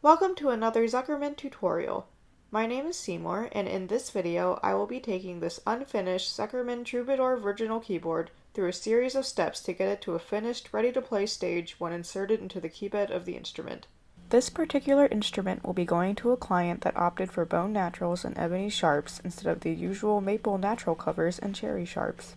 Welcome to another Zuckerman tutorial. My name is Seymour, and in this video I will be taking this unfinished Zuckerman Troubadour virginal keyboard through a series of steps to get it to a finished, ready-to-play stage when inserted into the keybed of the instrument. This particular instrument will be going to a client that opted for bone naturals and ebony sharps instead of the usual maple natural covers and cherry sharps.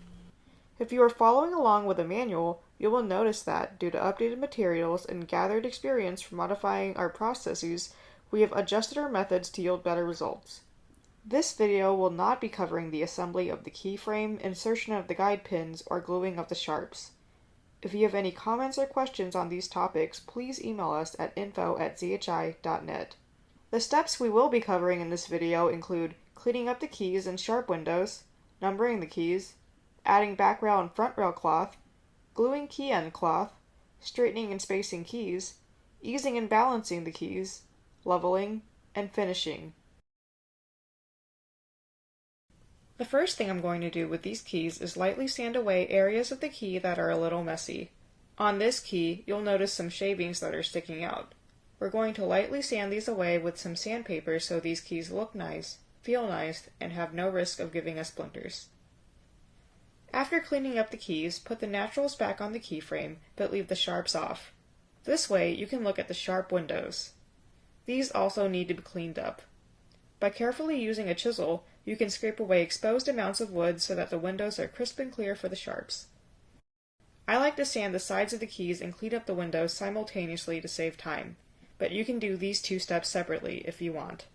If you are following along with a manual, you will notice that, due to updated materials and gathered experience from modifying our processes, we have adjusted our methods to yield better results. This video will not be covering the assembly of the keyframe, insertion of the guide pins, or gluing of the sharps. If you have any comments or questions on these topics, please email us at info@zhi.net. The steps we will be covering in this video include cleaning up the keys and sharp windows, numbering the keys, adding back rail and front rail cloth, gluing key end cloth, straightening and spacing keys, easing and balancing the keys, leveling, and finishing. The first thing I'm going to do with these keys is lightly sand away areas of the key that are a little messy. On this key, you'll notice some shavings that are sticking out. We're going to lightly sand these away with some sandpaper so these keys look nice, feel nice, and have no risk of giving us splinters. After cleaning up the keys, put the naturals back on the keyframe, but leave the sharps off. This way, you can look at the sharp windows. These also need to be cleaned up. By carefully using a chisel, you can scrape away exposed amounts of wood so that the windows are crisp and clear for the sharps. I like to sand the sides of the keys and clean up the windows simultaneously to save time, but you can do these two steps separately if you want.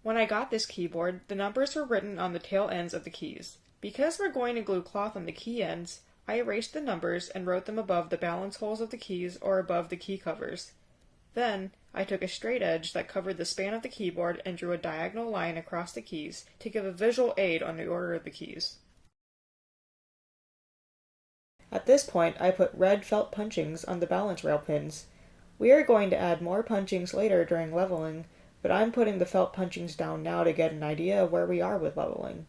When I got this keyboard, the numbers were written on the tail ends of the keys. Because we're going to glue cloth on the key ends, I erased the numbers and wrote them above the balance holes of the keys or above the key covers. Then, I took a straight edge that covered the span of the keyboard and drew a diagonal line across the keys to give a visual aid on the order of the keys. At this point, I put red felt punchings on the balance rail pins. We are going to add more punchings later during leveling, but I'm putting the felt punchings down now to get an idea of where we are with leveling.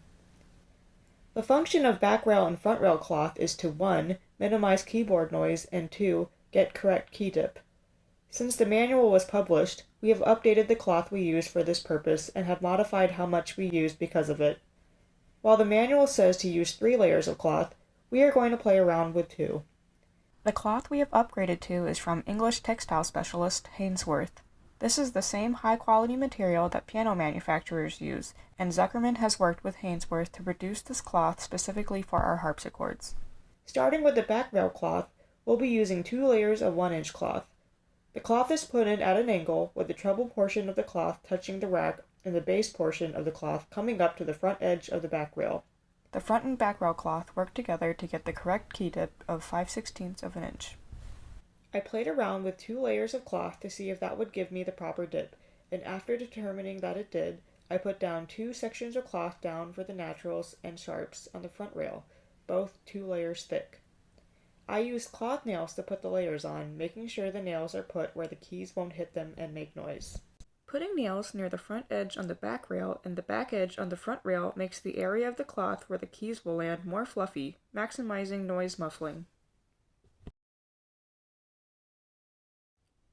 The function of back rail and front rail cloth is to 1. Minimize keyboard noise, and 2. Get correct key dip. Since the manual was published, we have updated the cloth we use for this purpose and have modified how much we use because of it. While the manual says to use 3 layers of cloth, we are going to play around with 2. The cloth we have upgraded to is from English textile specialist Hainsworth. This is the same high-quality material that piano manufacturers use, and Zuckerman has worked with Hainsworth to produce this cloth specifically for our harpsichords. Starting with the back rail cloth, we'll be using 2 layers of 1-inch cloth. The cloth is put in at an angle with the treble portion of the cloth touching the rack and the base portion of the cloth coming up to the front edge of the back rail. The front and back rail cloth work together to get the correct key dip of 5/16 of an inch. I played around with 2 layers of cloth to see if that would give me the proper dip, and after determining that it did, I put down 2 sections of cloth down for the naturals and sharps on the front rail, both 2 layers thick. I used cloth nails to put the layers on, making sure the nails are put where the keys won't hit them and make noise. Putting nails near the front edge on the back rail and the back edge on the front rail makes the area of the cloth where the keys will land more fluffy, maximizing noise muffling.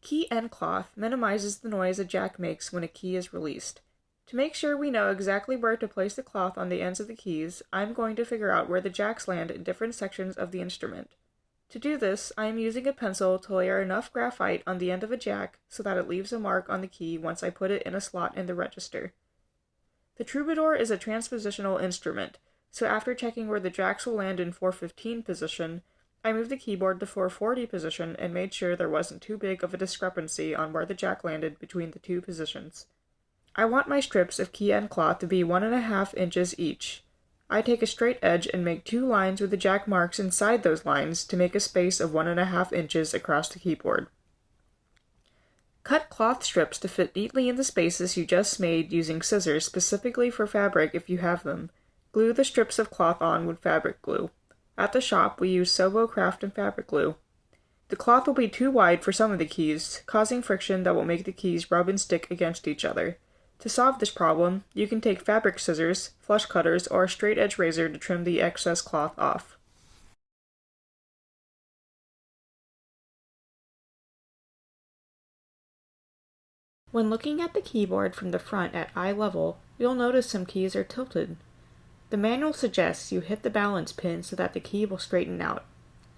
Key end cloth minimizes the noise a jack makes when a key is released. To make sure we know exactly where to place the cloth on the ends of the keys, I'm going to figure out where the jacks land in different sections of the instrument. To do this, I am using a pencil to layer enough graphite on the end of a jack so that it leaves a mark on the key once I put it in a slot in the register. The Troubadour is a transpositional instrument, so after checking where the jacks will land in 415 position, I moved the keyboard to 440 position and made sure there wasn't too big of a discrepancy on where the jack landed between the 2 positions. I want my strips of key end cloth to be 1.5 inches each. I take a straight edge and make 2 lines with the jack marks inside those lines to make a space of 1.5 inches across the keyboard. Cut cloth strips to fit neatly in the spaces you just made using scissors specifically for fabric if you have them. Glue the strips of cloth on with fabric glue. At the shop, we use Sobo Craft and fabric glue. The cloth will be too wide for some of the keys, causing friction that will make the keys rub and stick against each other. To solve this problem, you can take fabric scissors, flush cutters, or a straight edge razor to trim the excess cloth off. When looking at the keyboard from the front at eye level, you'll notice some keys are tilted. The manual suggests you hit the balance pin so that the key will straighten out.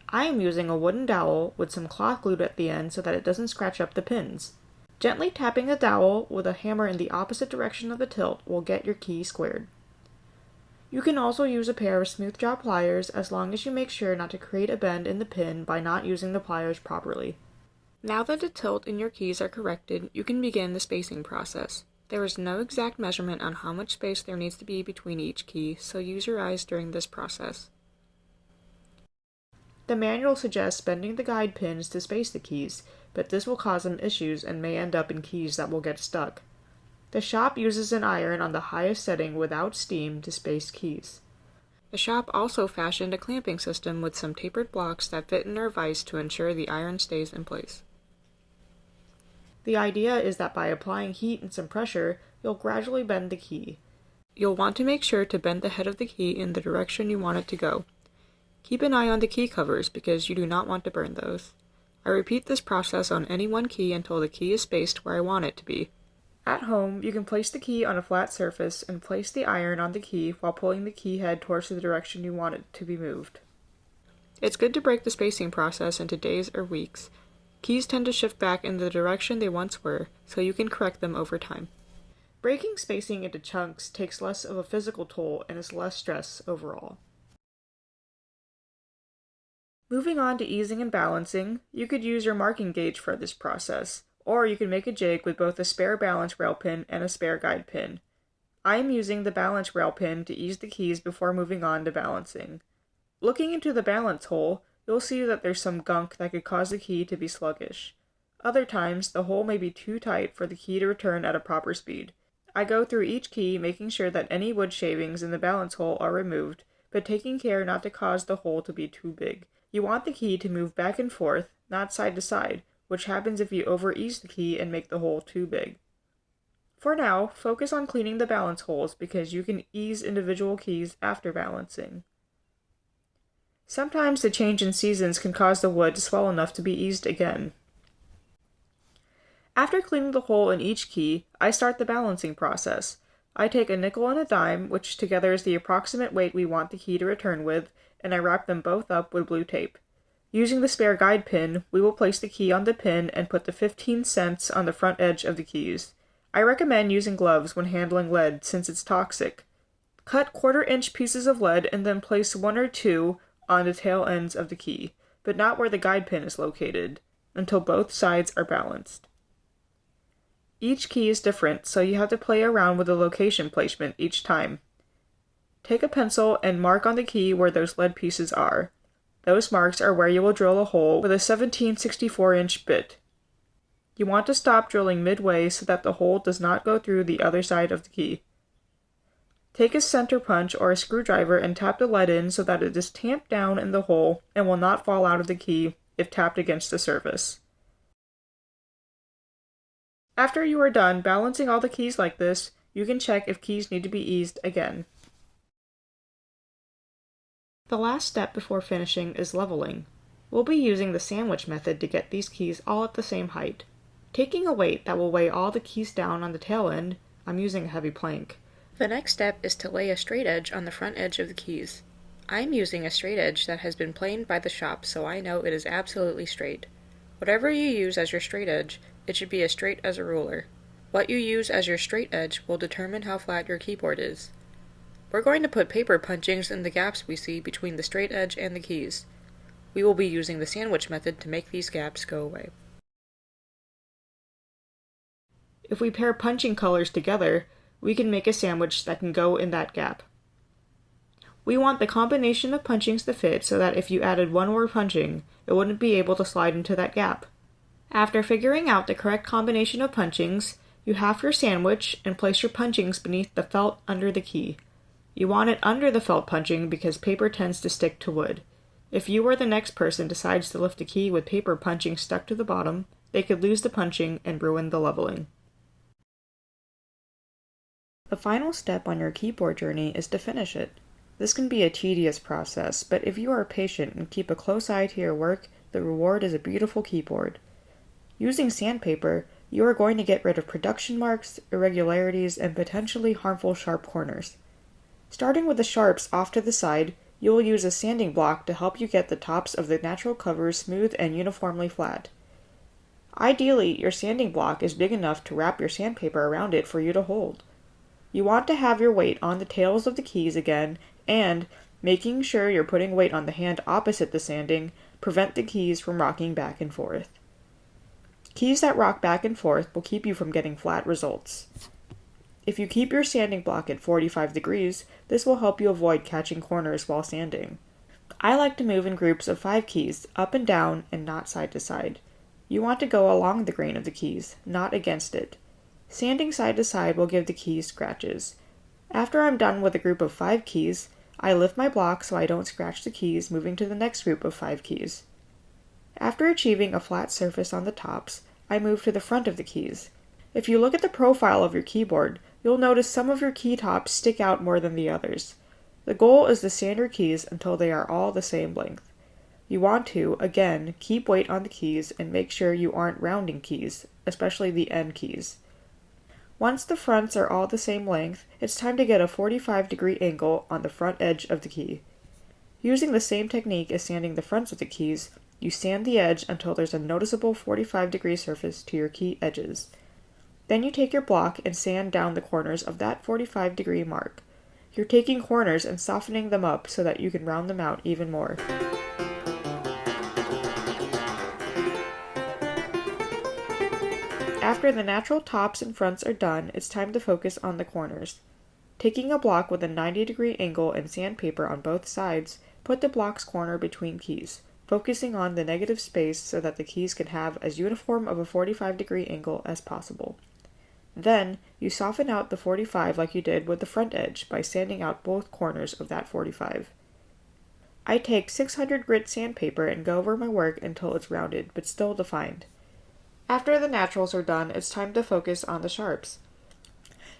I am using a wooden dowel with some cloth glued at the end so that it doesn't scratch up the pins. Gently tapping the dowel with a hammer in the opposite direction of the tilt will get your key squared. You can also use a pair of smooth jaw pliers as long as you make sure not to create a bend in the pin by not using the pliers properly. Now that the tilt in your keys are corrected, you can begin the spacing process. There is no exact measurement on how much space there needs to be between each key, so use your eyes during this process. The manual suggests bending the guide pins to space the keys, but this will cause some issues and may end up in keys that will get stuck. The shop uses an iron on the highest setting without steam to space keys. The shop also fashioned a clamping system with some tapered blocks that fit in their vise to ensure the iron stays in place. The idea is that by applying heat and some pressure, you'll gradually bend the key. You'll want to make sure to bend the head of the key in the direction you want it to go. Keep an eye on the key covers because you do not want to burn those. I repeat this process on any one key until the key is spaced where I want it to be. At home, you can place the key on a flat surface and place the iron on the key while pulling the key head towards the direction you want it to be moved. It's good to break the spacing process into days or weeks. Keys tend to shift back in the direction they once were, so you can correct them over time. Breaking spacing into chunks takes less of a physical toll and is less stress overall. Moving on to easing and balancing, you could use your marking gauge for this process, or you can make a jig with both a spare balance rail pin and a spare guide pin. I am using the balance rail pin to ease the keys before moving on to balancing. Looking into the balance hole, you'll see that there's some gunk that could cause the key to be sluggish. Other times, the hole may be too tight for the key to return at a proper speed. I go through each key making sure that any wood shavings in the balance hole are removed, but taking care not to cause the hole to be too big. You want the key to move back and forth, not side to side, which happens if you over-ease the key and make the hole too big. For now, focus on cleaning the balance holes because you can ease individual keys after balancing. Sometimes the change in seasons can cause the wood to swell enough to be eased again. After cleaning the hole in each key, I start the balancing process. I take a nickel and a dime, which together is the approximate weight we want the key to return with, and I wrap them both up with blue tape. Using the spare guide pin, we will place the key on the pin and put the 15 cents on the front edge of the keys. I recommend using gloves when handling lead since it's toxic. Cut 1/4-inch pieces of lead and then place 1 or 2 on the tail ends of the key, but not where the guide pin is located, until both sides are balanced. Each key is different, so you have to play around with the location placement each time. Take a pencil and mark on the key where those lead pieces are. Those marks are where you will drill a hole with a 17/64-inch bit. You want to stop drilling midway so that the hole does not go through the other side of the key. Take a center punch or a screwdriver and tap the lead in so that it is tamped down in the hole and will not fall out of the key if tapped against the surface. After you are done balancing all the keys like this, you can check if keys need to be eased again. The last step before finishing is leveling. We'll be using the sandwich method to get these keys all at the same height. Taking a weight that will weigh all the keys down on the tail end, I'm using a heavy plank. The next step is to lay a straight edge on the front edge of the keys. I'm using a straight edge that has been planed by the shop so I know it is absolutely straight. Whatever you use as your straight edge, it should be as straight as a ruler. What you use as your straight edge will determine how flat your keyboard is. We're going to put paper punchings in the gaps we see between the straight edge and the keys. We will be using the sandwich method to make these gaps go away. If we pair punching colors together, we can make a sandwich that can go in that gap. We want the combination of punchings to fit so that if you added one more punching, it wouldn't be able to slide into that gap. After figuring out the correct combination of punchings, you half your sandwich and place your punchings beneath the felt under the key. You want it under the felt punching because paper tends to stick to wood. If you or the next person decides to lift a key with paper punching stuck to the bottom, they could lose the punching and ruin the leveling. The final step on your keyboard journey is to finish it. This can be a tedious process, but if you are patient and keep a close eye to your work, the reward is a beautiful keyboard. Using sandpaper, You are going to get rid of production marks, irregularities, and potentially harmful sharp corners. Starting with the sharps off to the side, you will use a sanding block to help you get the tops of the natural covers smooth and uniformly flat. Ideally, your sanding block is big enough to wrap your sandpaper around it for you to hold. You want to have your weight on the tails of the keys again, and, making sure you're putting weight on the hand opposite the sanding, prevent the keys from rocking back and forth. Keys that rock back and forth will keep you from getting flat results. If you keep your sanding block at 45 degrees, this will help you avoid catching corners while sanding. I like to move in groups of 5 keys, up and down and not side to side. You want to go along the grain of the keys, not against it. Sanding side to side will give the keys scratches. After I'm done with a group of 5 keys, I lift my block so I don't scratch the keys, moving to the next group of 5 keys. After achieving a flat surface on the tops, I move to the front of the keys. If you look at the profile of your keyboard, you'll notice some of your key tops stick out more than the others. The goal is to sand your keys until they are all the same length. You want to, again, keep weight on the keys and make sure you aren't rounding keys, especially the end keys. Once the fronts are all the same length, it's time to get a 45-degree angle on the front edge of the key. Using the same technique as sanding the fronts of the keys, you sand the edge until there's a noticeable 45-degree surface to your key edges. Then you take your block and sand down the corners of that 45-degree mark. You're taking corners and softening them up so that you can round them out even more. After the natural tops and fronts are done, it's time to focus on the corners. Taking a block with a 90-degree angle and sandpaper on both sides, put the block's corner between keys, focusing on the negative space so that the keys can have as uniform of a 45-degree angle as possible. Then, you soften out the 45 like you did with the front edge by sanding out both corners of that 45. I take 600 grit sandpaper and go over my work until it's rounded but still defined. After the naturals are done, it's time to focus on the sharps.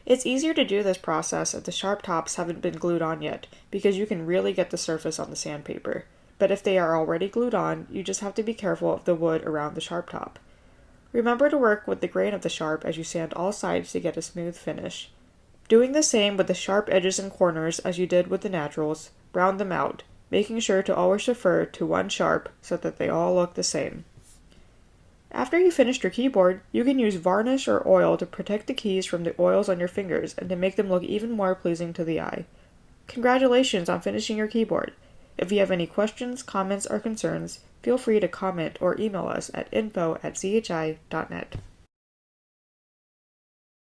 It's easier to do this process if the sharp tops haven't been glued on yet, because you can really get the surface on the sandpaper. But if they are already glued on, you just have to be careful of the wood around the sharp top. Remember to work with the grain of the sharp as you sand all sides to get a smooth finish. Doing the same with the sharp edges and corners as you did with the naturals, round them out, making sure to always refer to one sharp so that they all look the same. After you finished your keyboard, you can use varnish or oil to protect the keys from the oils on your fingers and to make them look even more pleasing to the eye. Congratulations on finishing your keyboard. If you have any questions, comments, or concerns, feel free to comment or email us at info@chi.net.